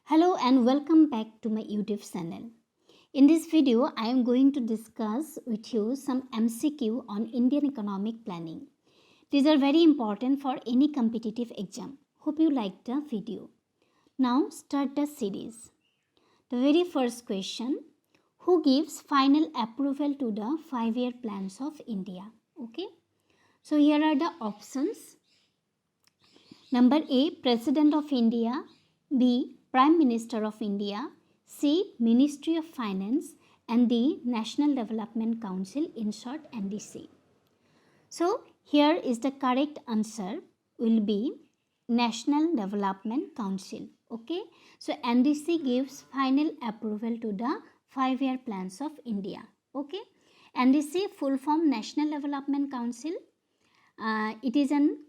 Hello and welcome back to my YouTube channel. In this video, I am going to discuss with you some MCQ on Indian economic planning. These are very important for any competitive exam. Hope you liked the video. Now start the series. The very first question, who gives final approval to the 5-year plans of India? Okay. So here are the options. Number A, President of India. B, Prime Minister of India, C, Ministry of Finance, and D, National Development Council, in short NDC. So here is the correct answer will be National Development Council. Okay, so NDC gives final approval to the 5-year plans of India. Okay, NDC full form National Development Council. It is an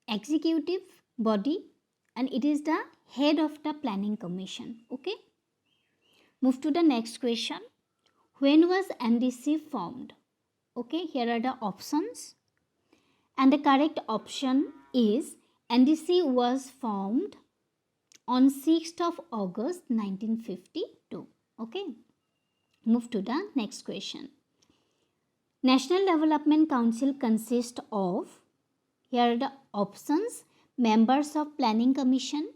executive body and it is the head of the planning commission. Okay, move to the next question. When was NDC formed? Okay, here are the options and the correct option is NDC was formed on 6th of August 1952. Okay, move to the next question. National Development Council consists of, here are the options, members of Planning Commission,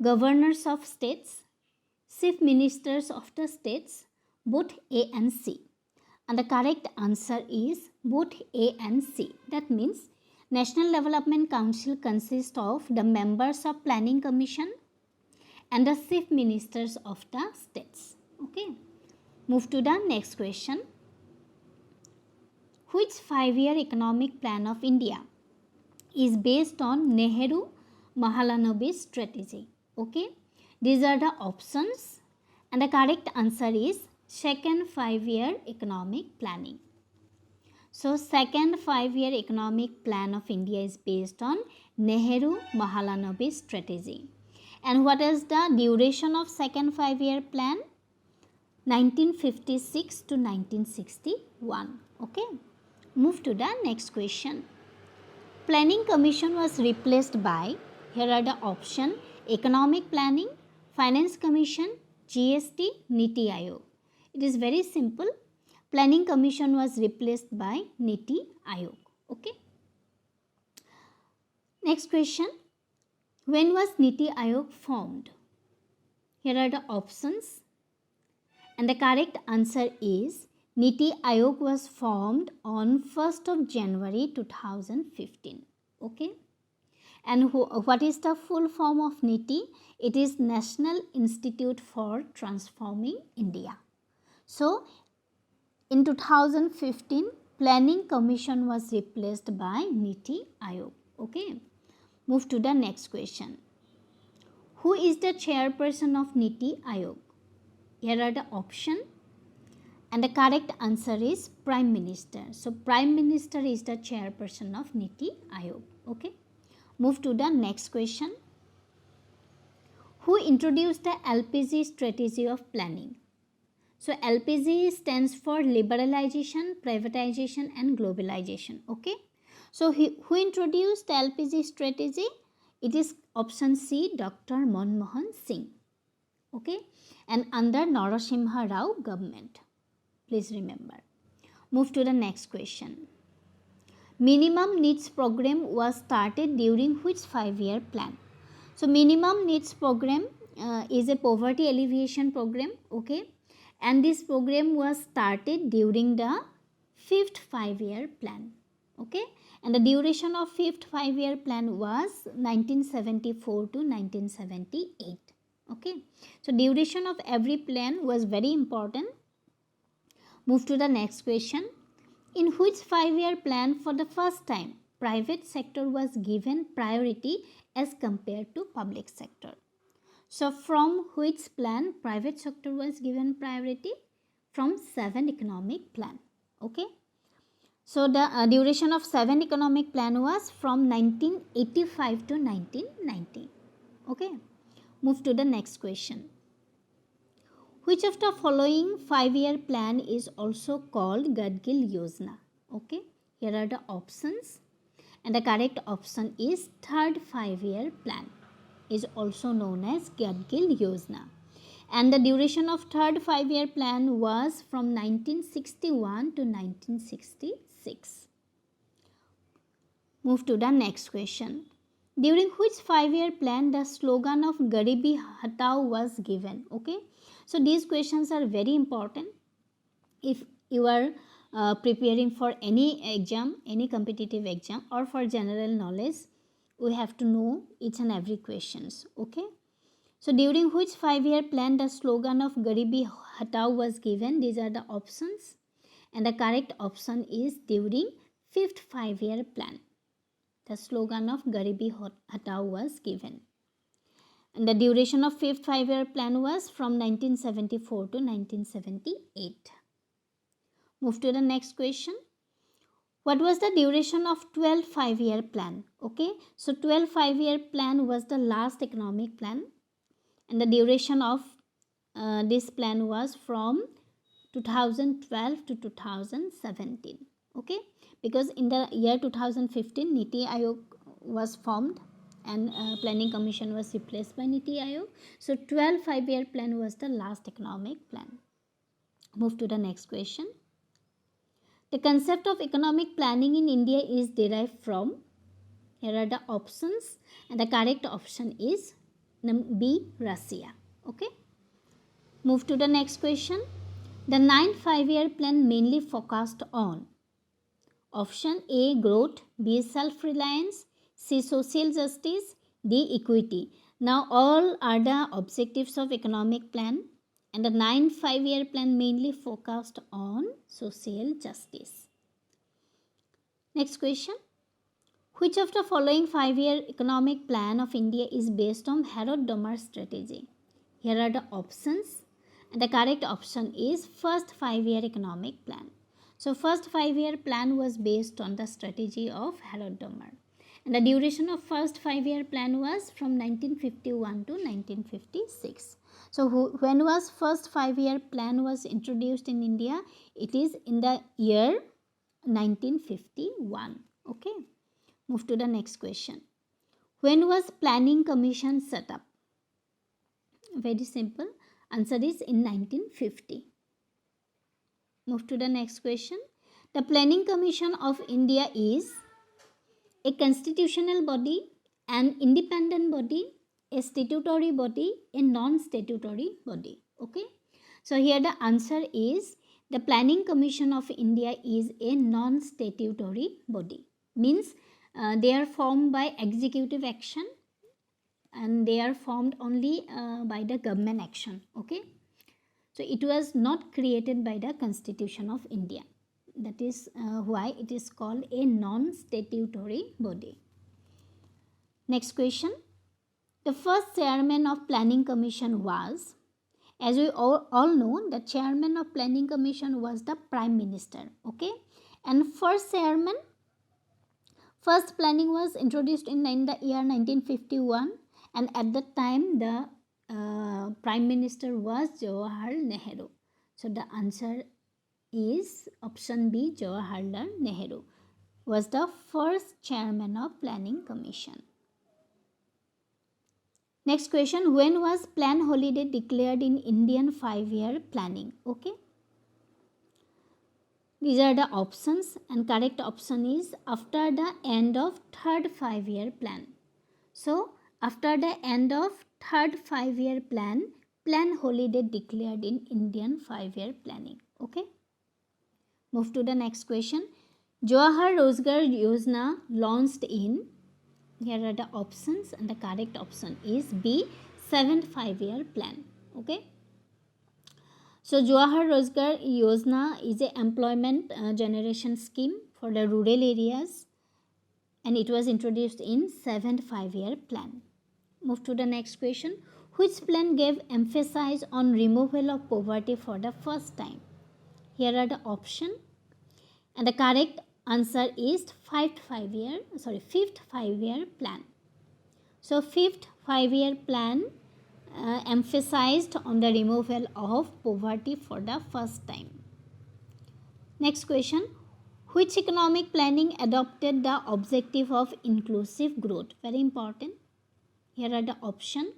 governors of states, chief ministers of the states, both A and C. And the correct answer is both A and C. That means National Development Council consists of the members of Planning Commission and the chief ministers of the states. Okay. Move to the next question. Which 5-year economic plan of India is based on Nehru-Mahalanobis strategy? Okay, these are the options and the correct answer is second 5-year economic planning. So second 5-year economic plan of India is based on Nehru-Mahalanobis strategy. And what is the duration of second 5-year plan? 1956 to 1961. Okay, move to the next question. Planning Commission was replaced by, here are the options, Economic Planning, Finance Commission, GST, Niti Aayog. It is very simple. Planning Commission was replaced by Niti Aayog. Okay. Next question. When was Niti Aayog formed? Here are the options. And the correct answer is Niti Aayog was formed on 1st of January 2015. Okay. And what is the full form of Niti? It is National Institute for Transforming India. So, in 2015, Planning Commission was replaced by Niti Aayog. Okay. Move to the next question. Who is the chairperson of Niti Aayog? Here are the options. And the correct answer is Prime Minister. So, Prime Minister is the chairperson of Niti Aayog. Okay. Move to the next question. Who introduced the LPG strategy of planning? So, LPG stands for liberalization, privatization and globalization. Okay. So, who introduced the LPG strategy? It is option C, Dr. Manmohan Singh. Okay. And under Narasimha Rao government. Please remember. Move to the next question. Minimum Needs Program was started during which 5-year plan? So, Minimum Needs Program is a poverty alleviation program. Okay. And this program was started during the 5th 5-year plan. Okay. And the duration of 5th 5-year plan was 1974 to 1978. Okay. So, duration of every plan was very important. Move to the next question. In which 5-year plan for the first time private sector was given priority as compared to public sector? So from which plan private sector was given priority? From 7 economic plan. Okay. So the duration of 7 economic plan was from 1985 to 1990. Okay. Move to the next question. Which of the following 5-year plan is also called Gadgil Yojana? Okay, here are the options and the correct option is third 5-year plan. is also known as Gadgil Yojana. And the duration of third 5-year plan was from 1961 to 1966. Move to the next question. During which 5-year plan the slogan of Garibi Hatao was given? Okay, so these questions are very important. If you are preparing for any exam, any competitive exam, or for general knowledge, we have to know each and every questions. Okay, so during which 5-year plan the slogan of Garibi Hatao was given? These are the options, and the correct option is during 5th 5-year plan. The slogan of Garibi Hatao was given. And the duration of 5th 5-year plan was from 1974 to 1978. Move to the next question. What was the duration of 12th 5-year plan? Okay, so 12th 5-year plan was the last economic plan, and the duration of this plan was from 2012 to 2017. Okay, because in the year 2015 Niti Aayog was formed and planning commission was replaced by Niti Aayog. So 12th 5-year plan was the last economic plan. Move to the next question. The concept of economic planning in India is derived from, here are the options, and the correct option is B, Russia. Okay. Move to the next question. The 9th 5-year plan mainly focused on option A, growth, B, self-reliance, C, social justice, D, equity. Now all are the objectives of economic plan, and the 9th 5-year plan mainly focused on social justice. Next question. Which of the following 5-year economic plan of India is based on Harrod-Domar strategy? Here are the options, and the correct option is first 5-year economic plan. So first 5-year plan was based on the strategy of Harrod-Domar, and the duration of first 5-year plan was from 1951 to 1956. So when was first 5-year plan was introduced in India? It is in the year 1951. Okay. Move to the next question. When was Planning Commission set up? Very simple. Answer is in 1950. Move to the next question. The Planning Commission of India is a constitutional body, an independent body, a statutory body, a non-statutory body. Okay. So here the answer is the Planning Commission of India is a non-statutory body. Means they are formed by executive action, and they are formed only by the government action. Okay. So it was not created by the Constitution of India. That is why it is called a non-statutory body. Next question. The first chairman of Planning Commission was, as we all know, the chairman of Planning Commission was the Prime Minister. Okay. And first planning was introduced in the year 1951, and at that time the Prime Minister was Jawaharlal Nehru. So the answer is option B, Jawaharlal Nehru was the first chairman of Planning Commission. Next question. When was plan holiday declared in Indian 5-year planning? Okay. These are the options, and correct option is after the end of third 5-year plan. So after the end of third 5-year plan, plan holiday declared in Indian 5-year planning. Okay. Move to the next question. Jawahar Rozgar Yojana launched in, here are the options, and the correct option is B, 7th 5-year plan. Okay. So Jawahar Rozgar Yojana is a employment generation scheme for the rural areas, and it was introduced in 7th 5-year plan. Move to the next question. Which plan gave emphasis on removal of poverty for the first time? Here are the options, and the correct answer is 5th 5-year plan. So 5th 5-year plan emphasized on the removal of poverty for the first time. Next question. Which economic planning adopted the objective of inclusive growth? Very important. Here are the option,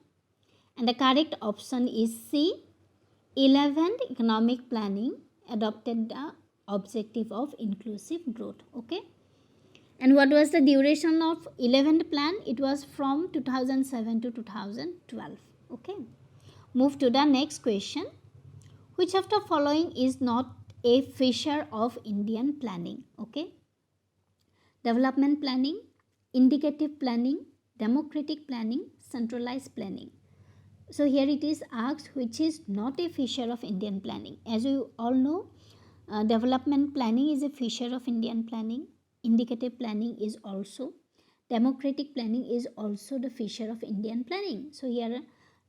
and the correct option is C. 11th economic planning adopted the objective of inclusive growth. Okay. And what was the duration of 11th plan? It was from 2007 to 2012. Okay. Move to the next question. Which of the following is not a feature of Indian planning? Okay. Development planning, indicative planning, democratic planning, centralized planning. So here it is asked which is not a feature of Indian planning. As you all know, development planning is a feature of Indian planning. Indicative planning is also. Democratic planning is also the feature of Indian planning. So here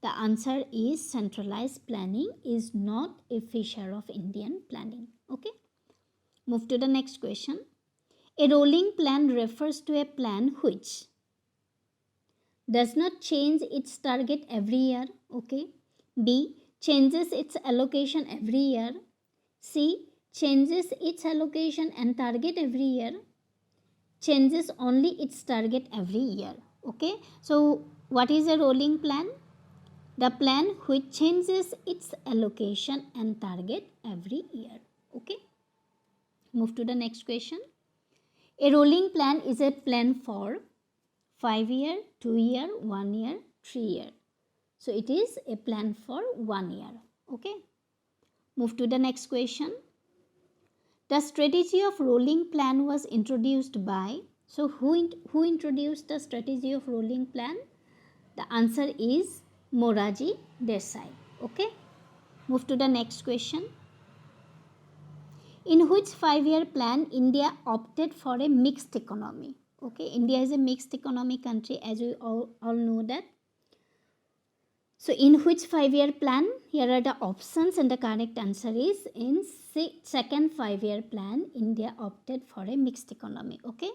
the answer is centralized planning is not a feature of Indian planning. Okay. Move to the next question. A rolling plan refers to a plan which does not change its target every year. Okay. B. Changes its allocation every year. C. Changes its allocation and target every year. Changes only its target every year. Okay. So what is a rolling plan? The plan which changes its allocation and target every year. Okay. Move to the next question. A rolling plan is a plan for 5 year, 2 year, 1 year, 3 year. So it is a plan for 1 year. Okay. Move to the next question. The strategy of rolling plan was introduced by, so who introduced the strategy of rolling plan? The answer is Morarji Desai. Okay. Move to the next question. In which 5-year plan India opted for a mixed economy? Okay, India is a mixed economy country, as we all know that. So in which 5-year plan? Here are the options, and the correct answer is in second 5-year plan India opted for a mixed economy. Okay.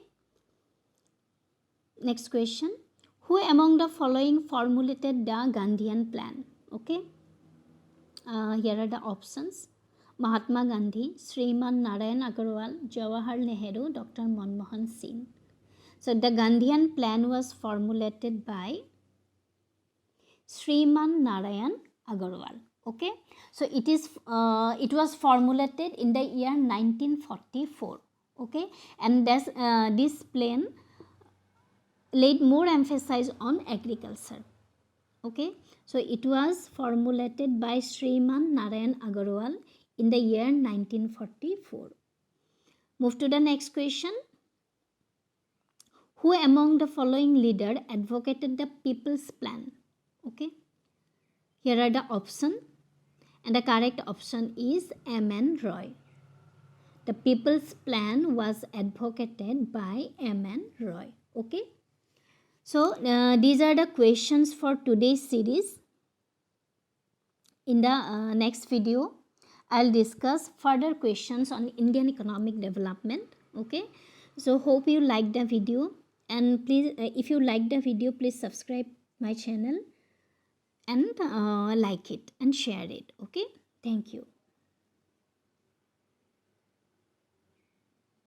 Next question. Who among the following formulated the Gandhian plan? Okay. Here are the options. Mahatma Gandhi, Sriman Narayan Agarwal, Jawaharlal Nehru, Dr. Manmohan Singh. So the Gandhian plan was formulated by Sriman Narayan Agarwal. Okay. So it was formulated in the year 1944. Okay. And this plan laid more emphasis on agriculture. Okay. So it was formulated by Sriman Narayan Agarwal in the year 1944. Move to the next question. Who among the following leader advocated the People's Plan? Okay. Here are the options, and the correct option is M.N. Roy. The People's Plan was advocated by M.N. Roy. Okay. So these are the questions for today's series. In the next video, I'll discuss further questions on Indian economic development. Okay. So hope you liked the video, and please if you like the video, please subscribe my channel and like it and share it. Okay. Thank you.